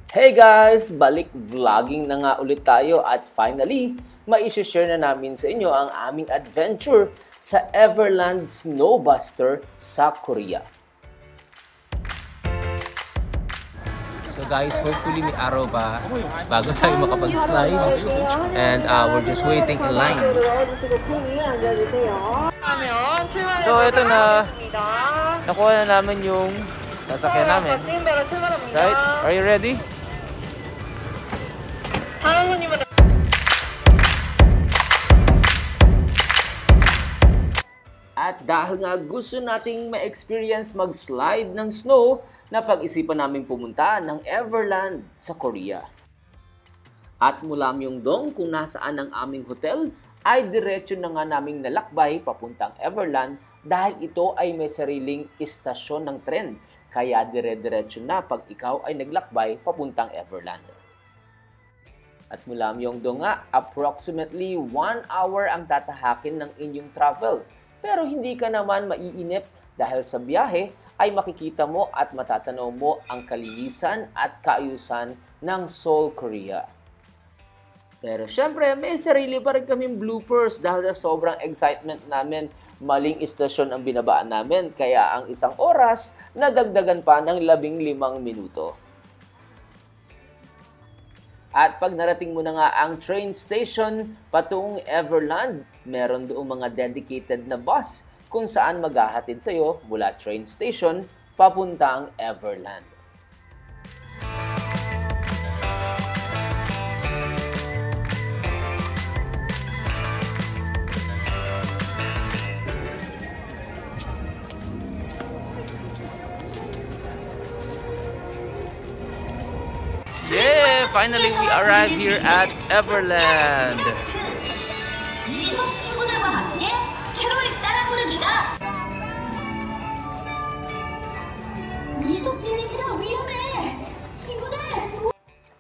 Hey guys! Balik vlogging na nga ulit tayo at finally, mai-share na namin sa inyo ang aming adventure sa Everland Snowbuster sa Korea. So guys, hopefully may araw pa bago tayo makapag-slides and we're just waiting in line. So ito na, nakuha na namin yung sasakyan namin. Right? Are you ready? At dahil nga gusto nating ma-experience mag-slide ng snow, napag-isipan namin pumunta ng Everland sa Korea. At mula Myeongdong kung nasaan ang aming hotel, ay diretso na nga naming nalakbay papuntang Everland dahil ito ay may sariling istasyon ng tren. Kaya dire-diretso na pag ikaw ay naglakbay papuntang Everland. At mula Myeongdong nga, approximately 1 hour ang tatahakin ng inyong travel. Pero hindi ka naman maiinip dahil sa biyahe ay makikita mo at matatanaw mo ang kalinisan at kaayusan ng Seoul, Korea. Pero syempre, may sarili pa rin kaming bloopers dahil sa sobrang excitement namin. Maling istasyon ang binabaan namin, kaya ang 1 oras nadagdagan pa ng 15 minuto. At pag narating mo na nga ang train station patungong Everland, meron doong mga dedicated na bus kung saan maghahatid sa'yo mula train station papuntang Everland. Yeah! Finally, we arrived here at Everland!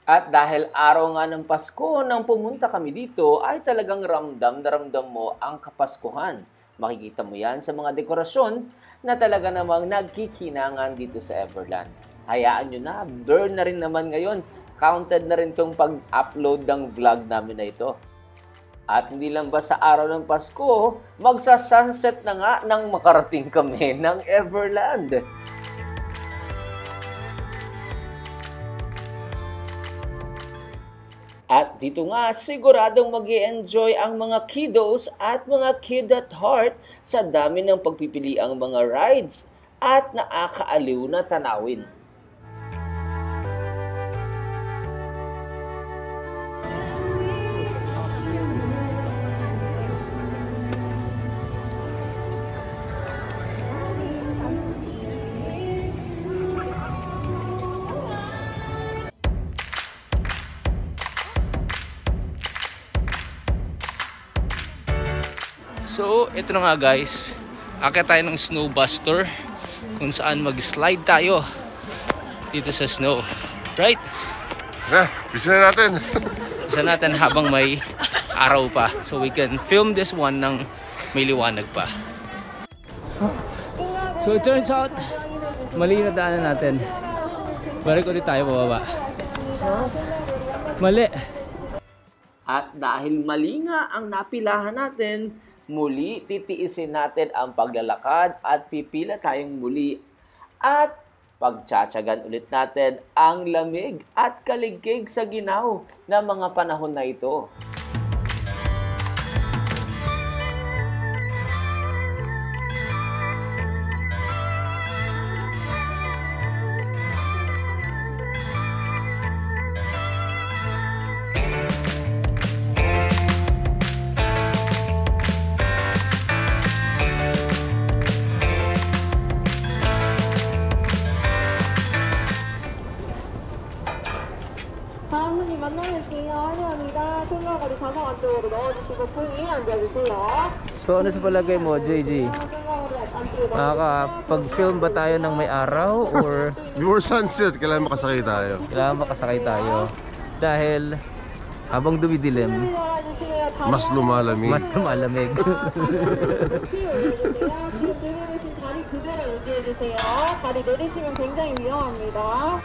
At dahil araw nga ng Pasko nang pumunta kami dito, ay talagang ramdam na ramdam mo ang Kapaskuhan. Makikita mo yan sa mga dekorasyon na talaga namang nagkikinangan dito sa Everland. Hayaan nyo na, burn na rin naman ngayon. Counted na rin tong pag-upload ng vlog namin na ito. At hindi lang ba sa araw ng Pasko, magsa-sunset na nga nang makarating kami ng Everland. At dito nga, siguradong mag-i-enjoy ang mga kiddos at mga kid at heart sa dami ng pagpipiliang mga rides at nakakaaliw na tanawin. So, ito na nga guys. Akit tayo ng Snowbuster kung saan mag-slide tayo dito sa snow. Right? Bisa na natin. Bisa natin habang may araw pa. So, we can film this one ng may liwanag pa. So, it turns out, mali na daanan natin. Balik ulit tayo bababa. Mali. At dahil mali nga ang napilahan natin, muli titiisin natin ang paglalakad at pipila tayong muli at pagtsatsagan ulit natin ang lamig at kaligkig sa ginaw ng mga panahon na ito. So ano sa palagay mo, JG? Makakapag-film ba tayo ng may araw or Before sunset, kailangan makasakay tayo. kailangan makasakay tayo? Dahil habang dumidilim, Mas lumalamig. mas lumalamig. 다리 내리시면 굉장히 위험합니다.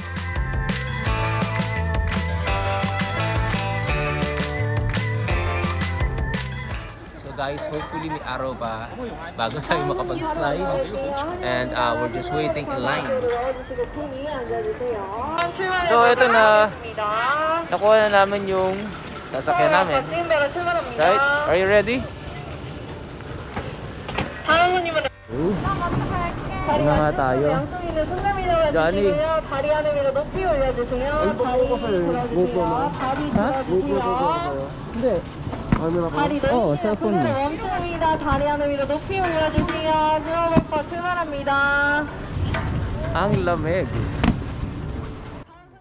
guys, hopefully may araw pa bago tayo makapag-slides. And we're just waiting in line. So ito na, nakuha na namin yung sasakyan namin. Right? Are you ready? Ano nga tayo? Johnny. 다리 하늘 위로 높이 올려주세요. 다리 들어주세요. 다리 들어주세요. Hindi. 다리 내리시면 셀폰. 멈춥니다. 다리 하늘 위로 높이 올려주세요. 슬로우버퍼 출발합니다. Ang lamig.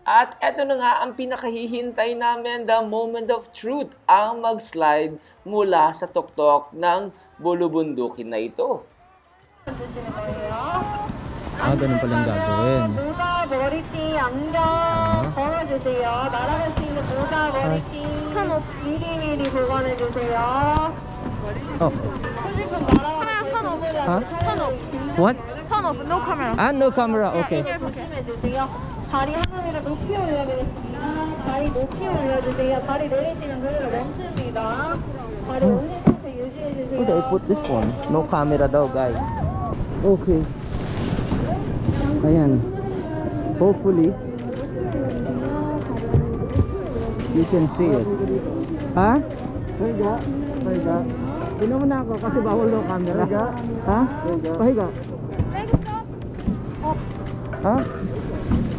At eto na nga ang pinakahihintay namin, the moment of truth, ang mag-slide mula sa tuktok ng bulubundukin na ito. Ganun pala yung gagawin. 모자, 머리띠, 안경 걸어주세요. 날아갈 수 있는 모자, 머리띠 미리미리 보관해주세요. 휴대폰 날아가면 turn off. What? Turn off, no camera. No camera. Okay. 조심해주세요. 다리 하늘을 높이 올려드리겠습니다. 다리 높이 올려주세요. 다리 내리시는 그대로 멈춥니다. 다리 올린 상태 유지해주세요. Where did I put this one? No camera daw, guys. Okay. Ayan. Hopefully, you can see it. Ha? Pahiga. Pahiga. Ino mo na ako kasi bawal daw camera. Pahiga. Ha? Pahiga. Ha?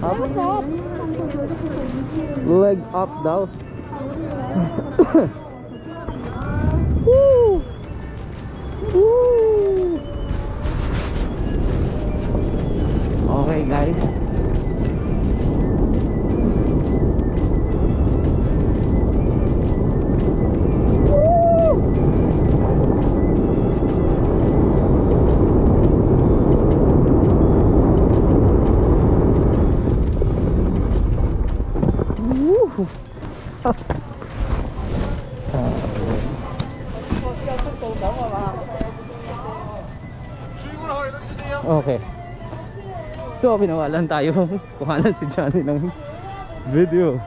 Up? Leg up daw. Woo! Woo! Okay guys. Okay. So, pinawalan tayo kuhanan si Johnny ng video.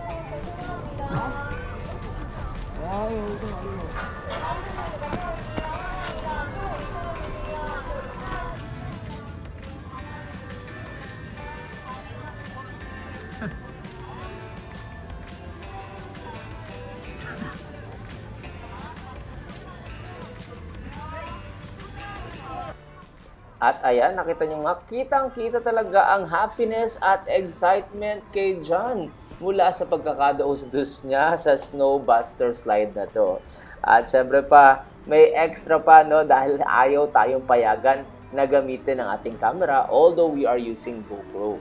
At ayan, nakita nyo nga, kitang-kita talaga ang happiness at excitement kay John mula sa pagkakadaos-dos niya sa Snowbuster slide na to. At syempre pa, may extra pa no dahil ayaw tayong payagan na gamitin ang ating camera although we are using GoPro.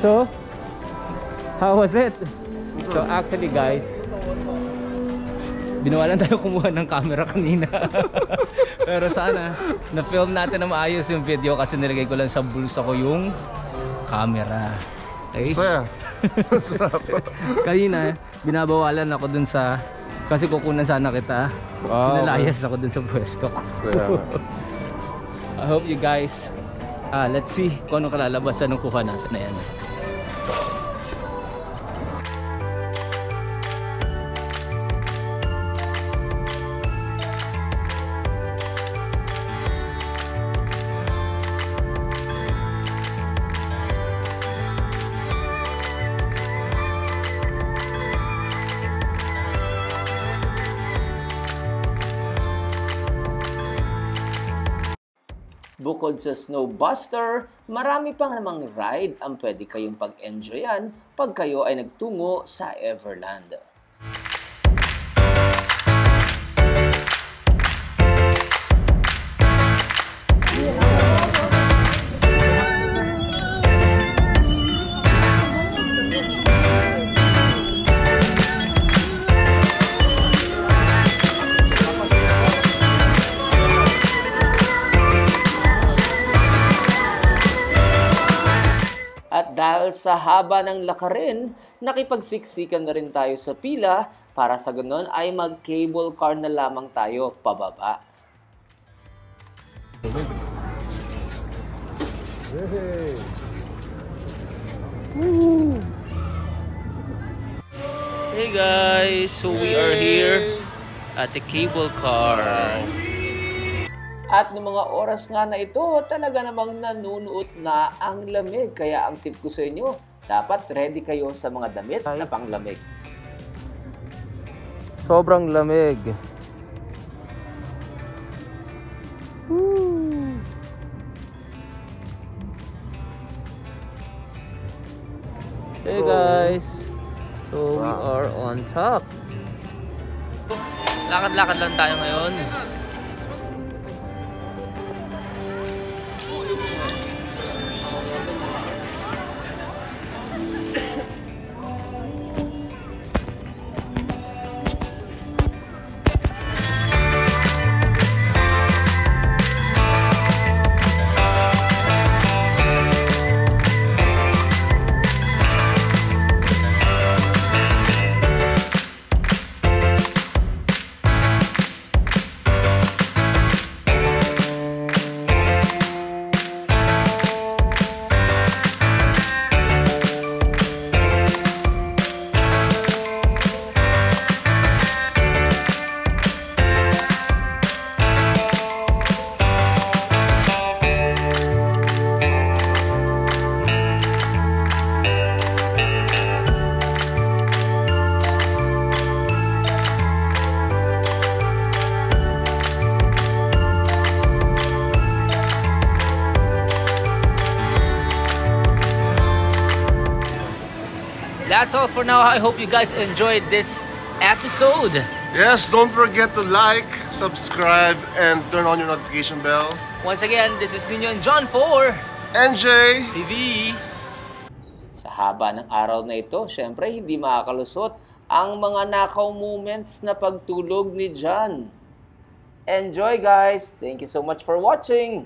So, how was it? So actually guys, binawalan tayo kumuha ng camera kanina. Pero sana na-film natin na maayos yung video kasi nilagay ko lang sa bulsa ko yung camera. Okay? Saya. Sarap. Kanina, binabawalan ako dun sa, kasi kukunan sana kita. Nalayas ako dun sa pwesto ko. I hope you guys, let's see kung anong kalalabasan ng kuha natin na yan. Bukod sa Snowbuster, marami pang namang ride ang pwede kayong pag-enjoyan pag kayo ay nagtungo sa Everland. At dahil sa haba ng lakarin, nakipagsiksikan na rin tayo sa pila para sa ganon ay mag-cable car na lamang tayo pababa. Hey. Hey guys, so we are here at the cable car. At ng mga oras nga na ito, talaga namang nanunuot na ang lamig. Kaya ang tip ko sa inyo, dapat ready kayo sa mga damit na panglamig. Sobrang lamig. Hey guys, so we are on top. Lakad-lakad lang tayo ngayon. That's all for now. I hope you guys enjoyed this episode. Yes, don't forget to like, subscribe, and turn on your notification bell. Once again, this is Nino and John for NJ CV. Sa haba ng araw na ito, syempre hindi makakalusot ang mga nakaw moments na pagtulog ni John. Enjoy guys! Thank you so much for watching!